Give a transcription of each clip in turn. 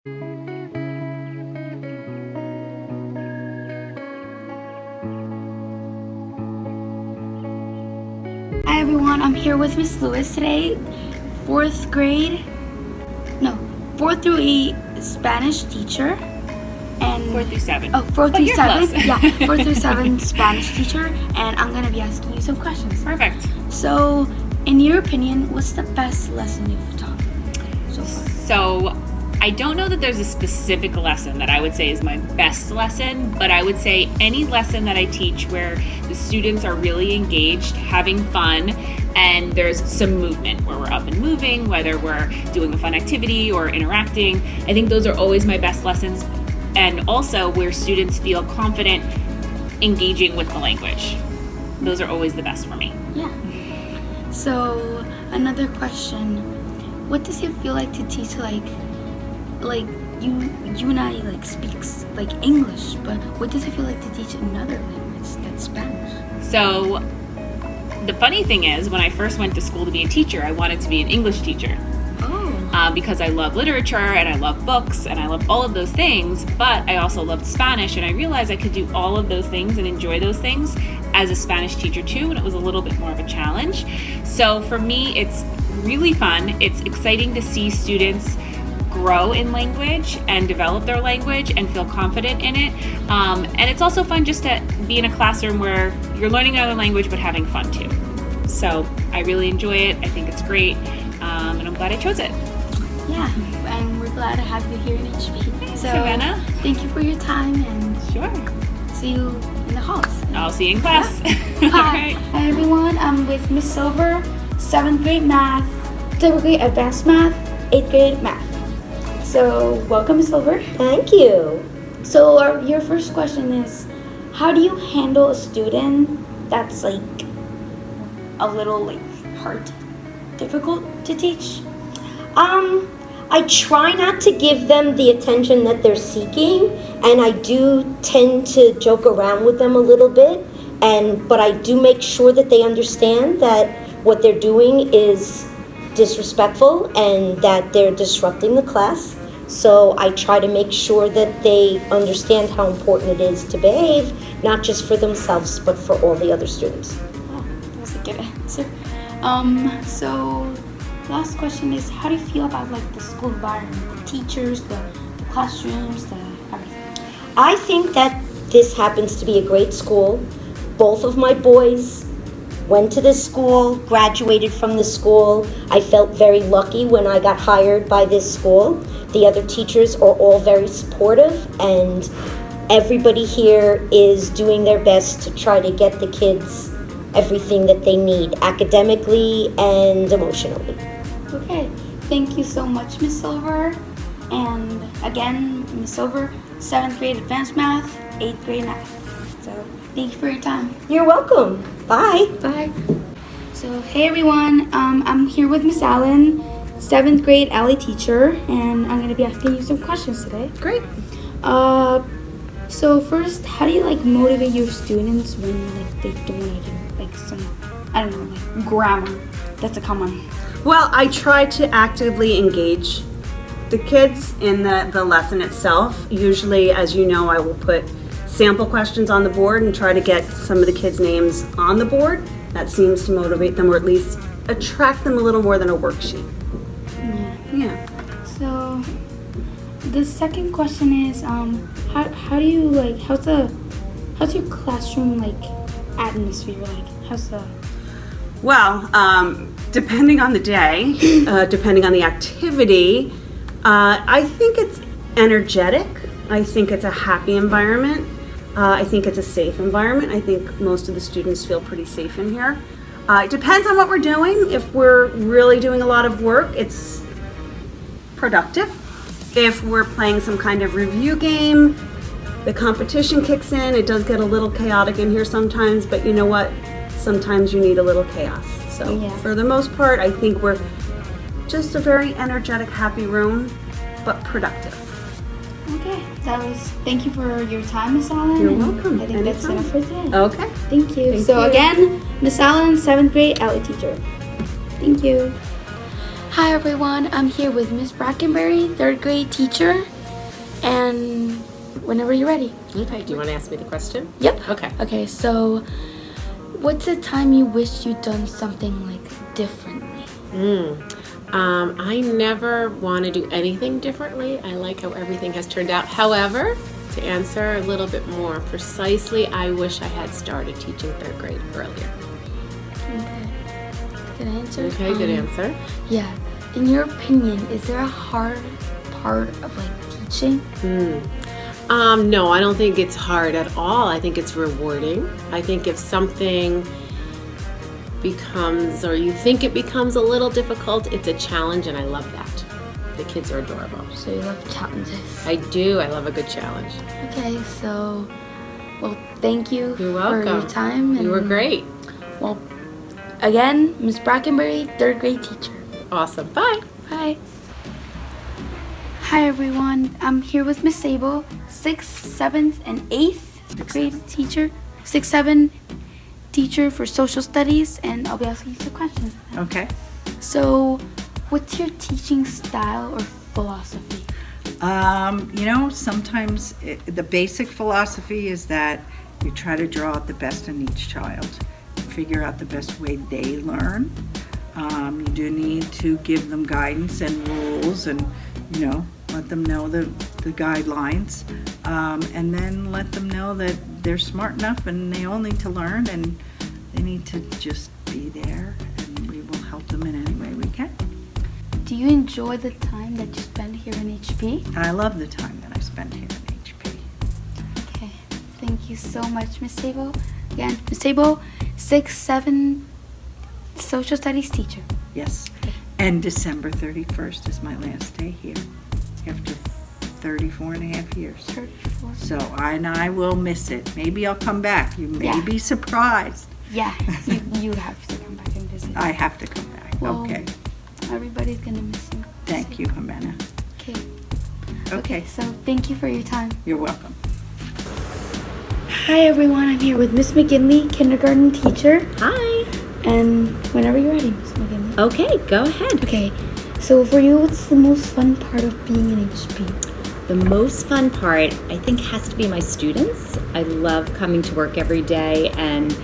Hi everyone, I'm here with Miss Lewis today, 4th through 8 Spanish teacher. And 4 through 7. Oh, 4 through you're 7. close. Yeah, 4 through 7 Spanish teacher, and I'm going to be asking you some questions. Perfect. So, in your opinion, what's the best lesson you've taught so far? So, I don't know that there's a specific lesson that I would say is my best lesson, but I would say any lesson that I teach where the students are really engaged, having fun, and there's some movement where we're up and moving, whether we're doing a fun activity or interacting. I think those are always my best lessons, and also where students feel confident engaging with the language. Those are always the best for me. Yeah. So, another question. What does it feel like to teach you and I speaks English, but what does it feel like to teach another language that's Spanish? So the funny thing is, when I first went to school to be a teacher, I wanted to be an English teacher. Because I love literature and I love books and I love all of those things, but I also loved Spanish, and I realized I could do all of those things and enjoy those things as a Spanish teacher too, and it was a little bit more of a challenge. So for me, it's really fun. It's exciting to see students grow in language and develop their language and feel confident in it. And it's also fun just to be in a classroom where you're learning another language but having fun too. So I really enjoy it. I think it's great. And I'm glad I chose it. Yeah, and we're glad to have you here in HP. Thanks, So, Savannah. thank you for your time, and Sure. see you in the halls. I'll see you in class. Yeah. All right. Hi everyone, I'm with Miss Silver, 7th grade math, 7th grade advanced math, 8th grade math. So, welcome Miss Silver. Thank you. So, your first question is, how do you handle a student that's a little hard, difficult to teach? I try not to give them the attention that they're seeking, and I do tend to joke around with them a little bit, but I do make sure that they understand that what they're doing is disrespectful and that they're disrupting the class. So I try to make sure that they understand how important it is to behave, not just for themselves, but for all the other students. Oh, that was a good answer. So last question is, how do you feel about the school environment, the teachers, the classrooms, the everything? I think that this happens to be a great school. Both of my boys went to this school, graduated from the school. I felt very lucky when I got hired by this school. The other teachers are all very supportive, and everybody here is doing their best to try to get the kids everything that they need, academically and emotionally. Okay, thank you so much, Miss Silver. And again, Miss Silver, 7th grade advanced math, 8th grade math. So thank you for your time. You're welcome. Bye. Bye. So hey everyone, I'm here with Miss Allen, 7th grade LA teacher, and I'm gonna be asking you some questions today. Great. So first, how do you motivate your students when they don't want to do some, I don't know, grammar? That's a common. Well, I try to actively engage the kids in the lesson itself. Usually, as you know, I will put sample questions on the board and try to get some of the kids' names on the board. That seems to motivate them, or at least attract them a little more than a worksheet. Yeah. So the second question is, how do you how's your classroom atmosphere how's the? Well, depending on the day, depending on the activity, I think it's energetic. I think it's a happy environment. I think it's a safe environment. I think most of the students feel pretty safe in here. It depends on what we're doing. If we're really doing a lot of work, it's productive. If we're playing some kind of review game, the competition kicks in. It does get a little chaotic in here sometimes, but you know what? Sometimes you need a little chaos. So Yeah. For the most part, I think we're just a very energetic, happy room, but productive. Okay, thank you for your time, Miss Allen. You're and welcome. I think that's Anytime. enough for today. Okay. Thank you. Thank So you. again, Miss Allen, 7th grade LA teacher. Thank you. Hi everyone, I'm here with Miss Brackenberry, 3rd grade teacher, And whenever you're ready. Okay, do you want to ask me the question? Yep. Okay. Okay, so what's a time you wish you'd done something like differently? I never want to do anything differently. I like how everything has turned out. However, to answer a little bit more precisely, I wish I had started teaching 3rd grade earlier. Okay. Good answer. Okay, good answer. Yeah. In your opinion, is there a hard part of like teaching? No, I don't think it's hard at all. I think it's rewarding. I think if something becomes, or you think it becomes a little difficult, it's a challenge, and I love that. The kids are adorable. So you love challenges. I do. I love a good challenge. Okay, so well, thank you You're for welcome. your time. You were great. Well, again, Ms. Brackenbury, 3rd grade teacher. Awesome. Bye. Bye. Hi everyone. I'm here with Miss Sable, 6th, 7th, and 8th grade teacher. 6th, 7th teacher for social studies, and I'll be asking you some questions. Okay. So, what's your teaching style or philosophy? Sometimes the basic philosophy is that you try to draw out the best in each child, figure out the best way they learn. You do need to give them guidance and rules and, let them know the guidelines. And then let them know that they're smart enough and they all need to learn and they need to just be there, and we will help them in any way we can. Do you enjoy the time that you spend here in HP? I love the time that I spend here in HP. Okay, thank you so much, Miss Sable. Again, Miss Sable, 6th, 7th social studies teacher. Yes. And December 31st is my last day here after 34 and a half years. 34. So I will miss it. Maybe I'll come back. You may Yeah. be surprised. Yeah, you have to come back and visit. I have to come back. Well, Okay. Everybody's gonna miss you. Thank you, Jimena. Okay. Okay. So thank you for your time. You're welcome. Hi everyone, I'm here with Miss McGinley, kindergarten teacher. Hi. And whenever you're ready, Miss McGinley. Okay, go ahead. Okay. So for you, what's the most fun part of being in HP? The most fun part, I think, has to be my students. I love coming to work every day, and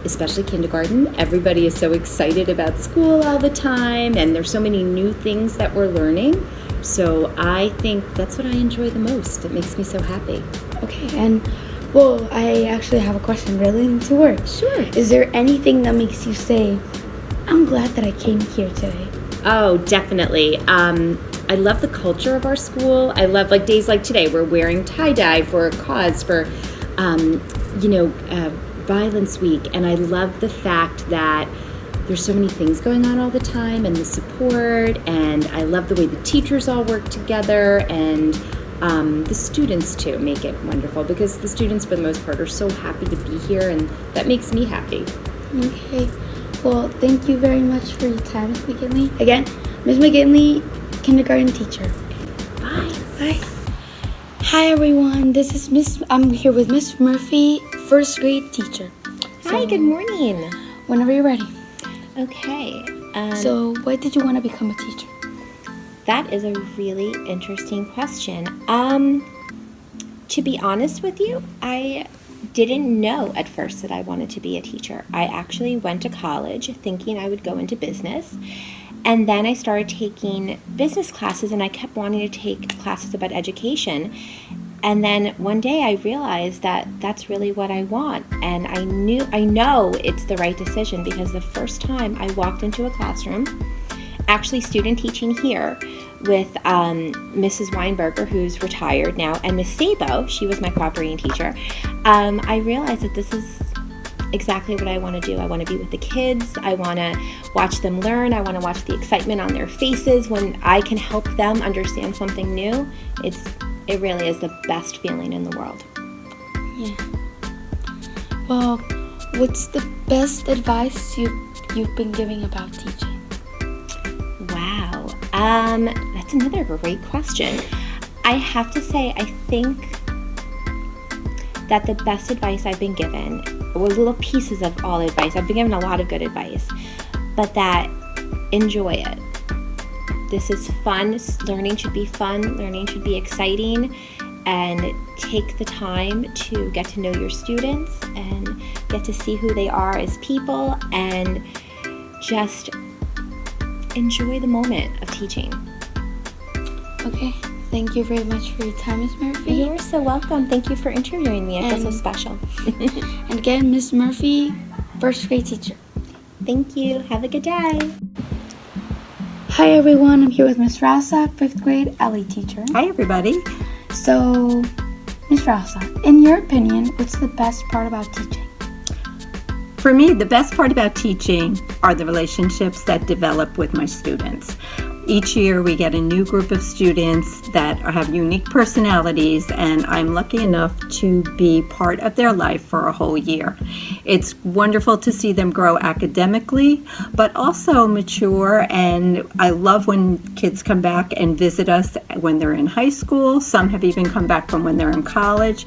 especially kindergarten. Everybody is so excited about school all the time, and there's so many new things that we're learning. So I think that's what I enjoy the most. It makes me so happy. Okay, and well, I actually have a question relating to work. Sure. Is there anything that makes you say, I'm glad that I came here today? Oh, definitely. I love the culture of our school. I love days like today. We're wearing tie-dye for a cause for, Violence Week. And I love the fact that there's so many things going on all the time and the support. And I love the way the teachers all work together, and the students too make it wonderful, because the students for the most part are so happy to be here, and that makes me happy. Okay. Well, thank you very much for your time, Ms. McGinley. Again, Ms. McGinley, kindergarten teacher. Bye. Bye. Hi everyone. I'm here with Miss Murphy, 1st grade teacher. Hi, good morning. Whenever you're ready. Okay. So, why did you want to become a teacher? That is a really interesting question. To be honest with you, I didn't know at first that I wanted to be a teacher. I actually went to college thinking I would go into business. And then I started taking business classes, and I kept wanting to take classes about education. And then one day I realized that that's really what I want. And I know it's the right decision, because the first time I walked into a classroom, actually student teaching here with Mrs. Weinberger, who's retired now, and Miss Sabo, she was my cooperating teacher, I realized that this is exactly what I want to do. I want to be with the kids. I want to watch them learn. I want to watch the excitement on their faces when I can help them understand something new. It really is the best feeling in the world. Yeah. Well, what's the best advice you've been giving about teaching? Wow. That's another great question. I have to say, I think that the best advice I've been given, or little pieces of all advice, I've been given a lot of good advice, but that enjoy it. This is fun. Learning should be fun. Learning should be exciting. and take the time to get to know your students and get to see who they are as people and just enjoy the moment of teaching. Okay, thank you very much for your time, Ms. Murphy. You're so welcome. Thank you for interviewing me. I feel so special. And again, Ms. Murphy, first grade teacher. Thank you. Have a good day. Hi everyone, I'm here with Ms. Rasa, 5th grade LA teacher. Hi, everybody. So, Ms. Rasa, in your opinion, what's the best part about teaching? For me, the best part about teaching are the relationships that develop with my students. Each year we get a new group of students that have unique personalities, and I'm lucky enough to be part of their life for a whole year. It's wonderful to see them grow academically, but also mature, and I love when kids come back and visit us when they're in high school. Some have even come back from when they're in college,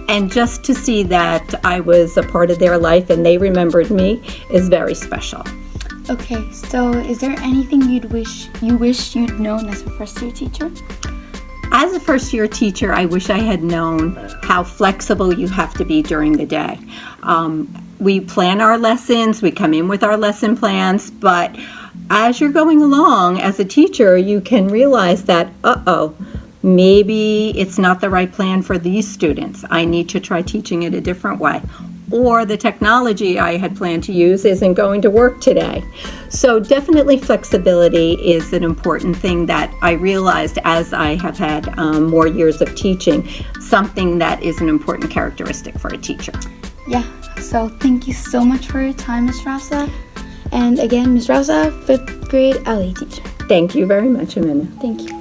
and just to see that I was a part of their life and they remembered me is very special. Okay, so is there anything you wish you'd known as a first-year teacher? As a first-year teacher, I wish I had known how flexible you have to be during the day. We plan our lessons, we come in with our lesson plans, but as you're going along as a teacher, you can realize that, maybe it's not the right plan for these students. I need to try teaching it a different way. Or the technology I had planned to use isn't going to work today. So definitely flexibility is an important thing that I realized as I have had more years of teaching, something that is an important characteristic for a teacher. Yeah, so thank you so much for your time, Ms. Rasa. And again, Ms. Rasa, 5th grade LA teacher. Thank you very much, Amanda. Thank you.